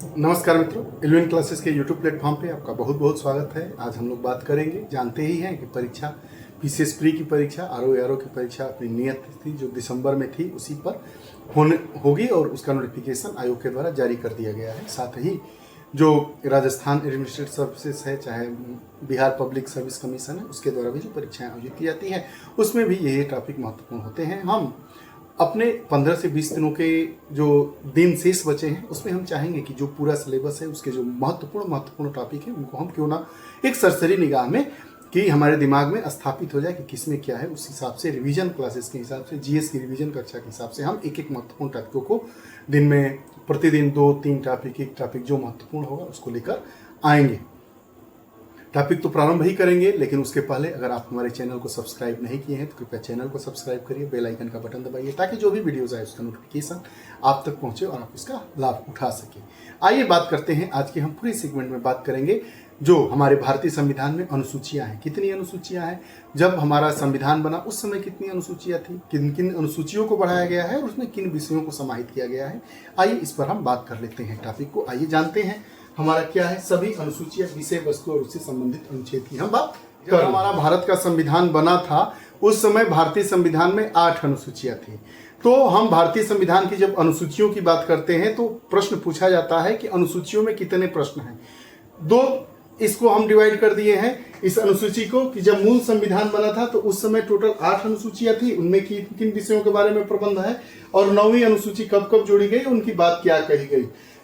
नमस्कार मित्रों, eleven classes के यूट्यूब प्लेटफॉर्म पे आपका बहुत बहुत स्वागत है। आज हम लोग बात करेंगे, जानते ही हैं कि परीक्षा पीसीएस प्री की परीक्षा आरओ की परीक्षा अपनी नियत थी जो दिसंबर में थी उसी पर होगी और उसका नोटिफिकेशन आयोग के द्वारा जारी कर दिया गया है। साथ ही जो राजस्थान एडमिनिस्ट्रेटिव सर्विसेज है, चाहे बिहार पब्लिक सर्विस कमीशन है, उसके द्वारा भी जो परीक्षाएं आयोजित की जाती हैं उसमें भी यही टॉपिक महत्वपूर्ण होते हैं। हम अपने 15 से 20 दिनों के जो दिन शेष बचे हैं उसमें हम चाहेंगे कि जो पूरा सिलेबस है उसके जो महत्वपूर्ण टॉपिक है उनको हम क्यों ना एक सरसरी निगाह में कि हमारे दिमाग में स्थापित हो जाए कि किसमें क्या है। उस हिसाब से रिवीजन क्लासेस के हिसाब से, जीएस की रिवीजन कक्षा के हिसाब से हम एक एक महत्वपूर्ण टॉपिकों को दिन में प्रतिदिन 2-3 टॉपिक, एक टॉपिक जो महत्वपूर्ण होगा उसको लेकर आएंगे। टॉपिक तो प्रारंभ ही करेंगे, लेकिन उसके पहले अगर आप हमारे चैनल को सब्सक्राइब नहीं किए हैं तो कृपया चैनल को सब्सक्राइब करिए, बेल आइकन का बटन दबाइए ताकि जो भी वीडियोस आए उसका नोटिफिकेशन आप तक पहुंचे और आप इसका लाभ उठा सकें। आइए बात करते हैं। आज के हम पूरे सेगमेंट में बात करेंगे जो हमारे भारतीय संविधान में अनुसूचियां हैं, कितनी अनुसूचियां हैं, जब हमारा संविधान बना उस समय कितनी अनुसूचियां थी, किन किन अनुसूचियों को बढ़ाया गया है और उसमें किन विषयों को समाहित किया गया है। आइए इस पर हम बात कर लेते हैं टॉपिक को। आइए जानते हैं हमारा क्या है। सभी अनुसूचियां, विषय वस्तु और उससे संबंधित अनुच्छेद की हम बात कर। हमारा भारत का संविधान बना था उस समय भारतीय संविधान में 8 अनुसूचियां थी। तो हम भारतीय संविधान की जब अनुसूचियों की बात करते हैं तो प्रश्न पूछा जाता है कि अनुसूचियों में कितने प्रश्न हैं। दो इसको हम डिवाइड कर दिए हैं इस अनुसूची को कि जब मूल संविधान बना था तो उस समय टोटल 8 अनुसूचियां थी, उनमें किन किन विषयों के बारे में प्रबंध है और 9वीं अनुसूची कब कब जोड़ी गई, उनकी बात क्या कही गई।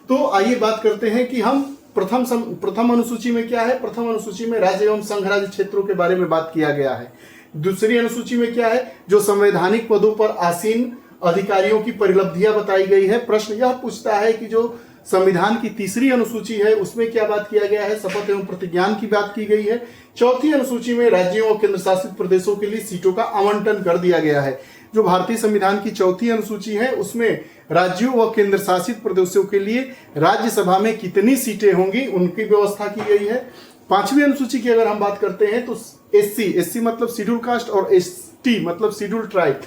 तो आइए बात करते हैं कि हम प्रथम अनुसूची में क्या है। प्रथम अनुसूची में राज्य एवं संघ राज्य क्षेत्रों के बारे में बात किया गया है। दूसरी अनुसूची में क्या है, जो संवैधानिक पदों पर आसीन अधिकारियों की परिलब्धियां बताई गई है। प्रश्न यह पूछता है कि जो संविधान की तीसरी अनुसूची है उसमें क्या बात किया गया है, शपथ एवं प्रतिज्ञान की बात की गई है। चौथी अनुसूची में राज्यों और केंद्र शासित प्रदेशों के लिए सीटों का आवंटन कर दिया गया है। जो भारतीय संविधान की चौथी अनुसूची है उसमें राज्यों व केंद्र शासित प्रदेशों के लिए राज्यसभा में कितनी सीटें होंगी उनकी व्यवस्था की गई है। पांचवी अनुसूची की अगर हम बात करते हैं तो एससी मतलब शेड्यूल कास्ट और एसटी मतलब शेड्यूल ट्राइब,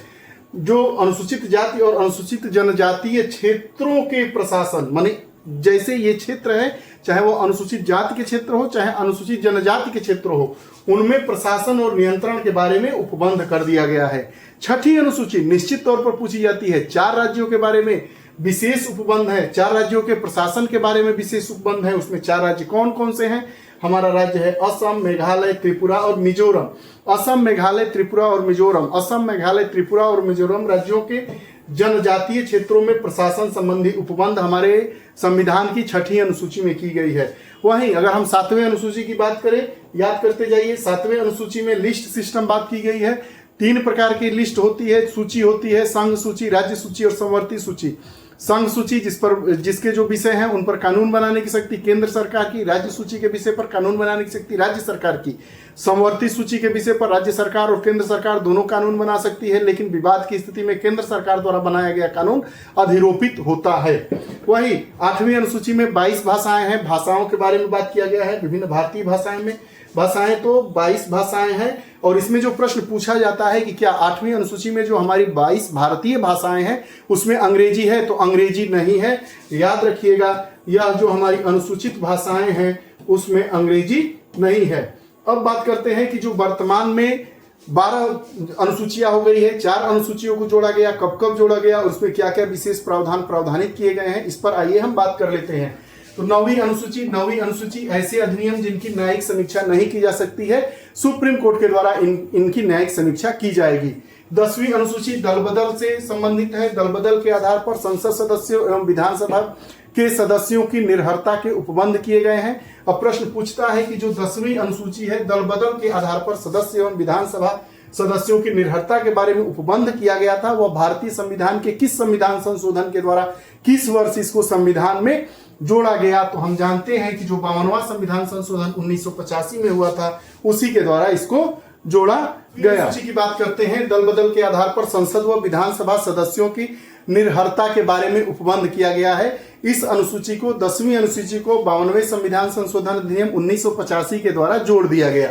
जो अनुसूचित जाति और अनुसूचित जनजातीय क्षेत्रों के प्रशासन, माने जैसे ये क्षेत्र है चाहे वो अनुसूचित जाति के क्षेत्र हो चाहे अनुसूचित जनजाति के क्षेत्र हो, उनमें प्रशासन और नियंत्रण के बारे में उपबंध कर दिया गया है। छठी अनुसूची निश्चित तौर पर पूछी जाती है। 4 राज्यों के बारे में विशेष उपबंध है, 4 राज्यों के प्रशासन के बारे में विशेष उपबंध है। उसमें 4 राज्य कौन कौन से हैं। हमारा राज्य है असम, मेघालय, त्रिपुरा और मिजोरम। असम, मेघालय, त्रिपुरा और मिजोरम। असम, मेघालय, त्रिपुरा और मिजोरम राज्यों के जनजातीय क्षेत्रों में प्रशासन संबंधी उपबंध हमारे संविधान की छठी अनुसूची में की गई है। वहीं अगर हम 7वें अनुसूची की बात करें, याद करते जाइए, 7वें अनुसूची में लिस्ट सिस्टम बात की गई है। 3 प्रकार की लिस्ट होती है, सूची होती है, संघ सूची, राज्य सूची और संवर्ती सूची। संघ सूची जिसके जो विषय हैं उन पर कानून बनाने की शक्ति केंद्र सरकार की, राज्य सूची के विषय पर कानून बनाने की शक्ति राज्य सरकार की, संवर्ती सूची के विषय पर राज्य सरकार और केंद्र सरकार दोनों कानून बना सकती है, लेकिन विवाद की स्थिति में केंद्र सरकार द्वारा बनाया गया कानून अधिरोपित होता है। वही 8वीं अनुसूची में 22 भाषाएं हैं। भाषाओं के बारे में बात किया गया है। विभिन्न भारतीय भाषाएं तो 22 भाषाएं हैं और इसमें जो प्रश्न पूछा जाता है कि क्या 8वीं अनुसूची में जो हमारी 22 भारतीय भाषाएं हैं उसमें अंग्रेजी है, तो अंग्रेजी नहीं है। याद रखिएगा, यह जो हमारी अनुसूचित भाषाएं हैं उसमें अंग्रेजी नहीं है। अब बात करते हैं कि जो वर्तमान में 12 अनुसूचियां हो गई है, 4 अनुसूचियों को जोड़ा गया, कब कब जोड़ा गया और उसमें क्या क्या विशेष प्रावधानित किए गए हैं, इस पर आइए हम बात कर लेते हैं। तो 9वीं अनुसूची ऐसे अधिनियम जिनकी न्यायिक समीक्षा नहीं की जा सकती है, सुप्रीम कोर्ट के द्वारा इनकी न्यायिक समीक्षा की जाएगी। 10वीं अनुसूची दल बदल से संबंधित है। दल बदल के आधार पर संसद सदस्यों एवं विधानसभा के सदस्यों की निर्भरता के उपबंध किए गए हैं। अब प्रश्न पूछता है कि जो 10वीं अनुसूची है, दल बदल के आधार पर सदस्य एवं विधानसभा सदस्यों की निर्भरता के बारे में उपबंध किया गया था, वह भारतीय संविधान के किस संविधान संशोधन के द्वारा किस वर्ष इसको संविधान में जोड़ा गया। तो हम जानते हैं कि जो 52वां संविधान संशोधन 1985 में हुआ था उसी के द्वारा इसको जोड़ा गया। अनुसूची की बात करते हैं। दल बदल के आधार पर संसद व विधानसभा सदस्यों की निर्भरता के बारे में उपबंध किया गया है। इस अनुसूची को 10वीं अनुसूची को 52वें संविधान संशोधन अधिनियम 1985 के द्वारा जोड़ दिया गया।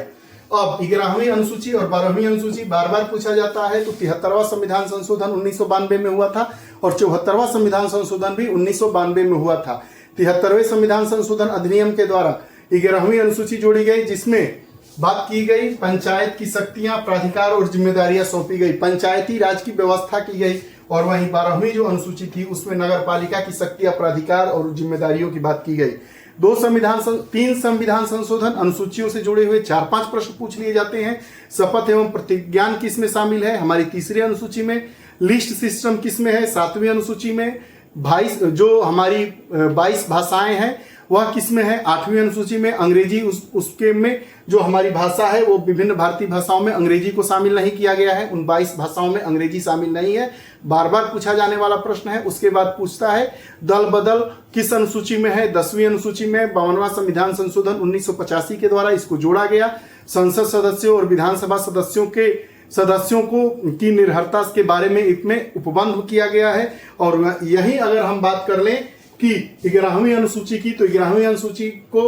अब 11वीं अनुसूची और 12वीं अनुसूची बार बार पूछा जाता है। तो 73वां संविधान संशोधन 1992 में हुआ था और 74वां संविधान संशोधन भी 1992 में हुआ था। 73वें संविधान संशोधन अधिनियम के द्वारा 11वीं अनुसूची जोड़ी गई, जिसमें बात की गई पंचायत की शक्तियां, प्राधिकार और जिम्मेदारियां सौंपी गई, पंचायती राज की व्यवस्था की गई। और वहीं 12वीं जो अनुसूची थी उसमें नगर पालिका की शक्तियां, प्राधिकार और जिम्मेदारियों की बात की गई। 3 संविधान संशोधन अनुसूचियों से जुड़े हुए 4-5 प्रश्न पूछ लिए जाते हैं। शपथ एवं प्रतिज्ञान किस में शामिल है? हमारी 3री अनुसूची में। लिस्ट सिस्टम किस में है? 7वीं अनुसूची में। 22 जो हमारी 22 भाषाएं हैं वह किस में है? 8वीं अनुसूची में। अंग्रेजी उसके में जो हमारी भाषा है वो विभिन्न भारतीय भाषाओं में अंग्रेजी को शामिल नहीं किया गया है, उन 22 भाषाओं में अंग्रेजी शामिल नहीं है। बार बार पूछा जाने वाला प्रश्न है। उसके बाद पूछता है दल बदल किस अनुसूची में है? 10वीं अनुसूची में। 52वां संविधान संशोधन 1985 के द्वारा इसको जोड़ा गया। संसद सदस्यों और विधानसभा सदस्यों को की निर्भरता के बारे में इसमें उपबंध किया गया है। और यही अगर हम बात कर लें कि 11वीं अनुसूची की, तो 11वीं अनुसूची को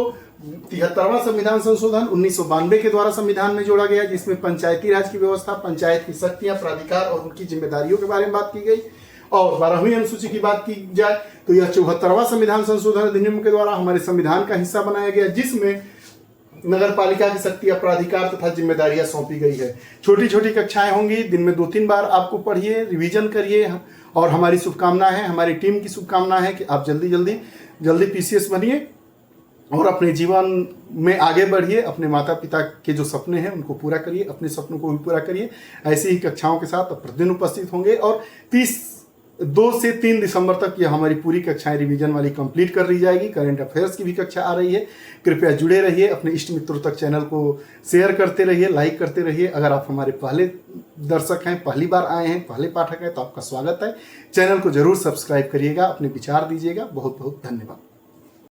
73वां संविधान संशोधन 1992 के द्वारा संविधान में जोड़ा गया, जिसमें पंचायती राज की व्यवस्था, पंचायत की शक्तियां, प्राधिकार और उनकी जिम्मेदारियों के बारे में बात की गई। और 12वीं अनुसूची की बात की जाए तो यह 74वां संविधान संशोधन अधिनियम के द्वारा हमारे संविधान का हिस्सा बनाया गया, जिसमें नगर पालिका की शक्तियां, प्राधिकार तथा जिम्मेदारियां सौंपी गई है। छोटी छोटी कक्षाएं होंगी, दिन में 2-3 बार आपको पढ़िए, रिवीजन करिए। और हमारी शुभकामना है, हमारी टीम की शुभकामना है कि आप जल्दी पीसीएस बनिए और अपने जीवन में आगे बढ़िए। अपने माता पिता के जो सपने हैं उनको पूरा करिए, अपने सपनों को भी पूरा करिए। ऐसी ही कक्षाओं के साथ प्रतिदिन उपस्थित होंगे और 2 से 3 दिसंबर तक यह हमारी पूरी कक्षाएं रिवीजन वाली कंप्लीट कर ली जाएगी। करंट अफेयर्स की भी कक्षा आ रही है। कृपया जुड़े रहिए, अपने इष्ट मित्रों तक चैनल को शेयर करते रहिए, लाइक करते रहिए। अगर आप हमारे पहले दर्शक हैं, पहली बार आए हैं, पहले पाठक हैं, तो आपका स्वागत है। चैनल को जरूर सब्सक्राइब करिएगा, अपने विचार दीजिएगा। बहुत बहुत धन्यवाद।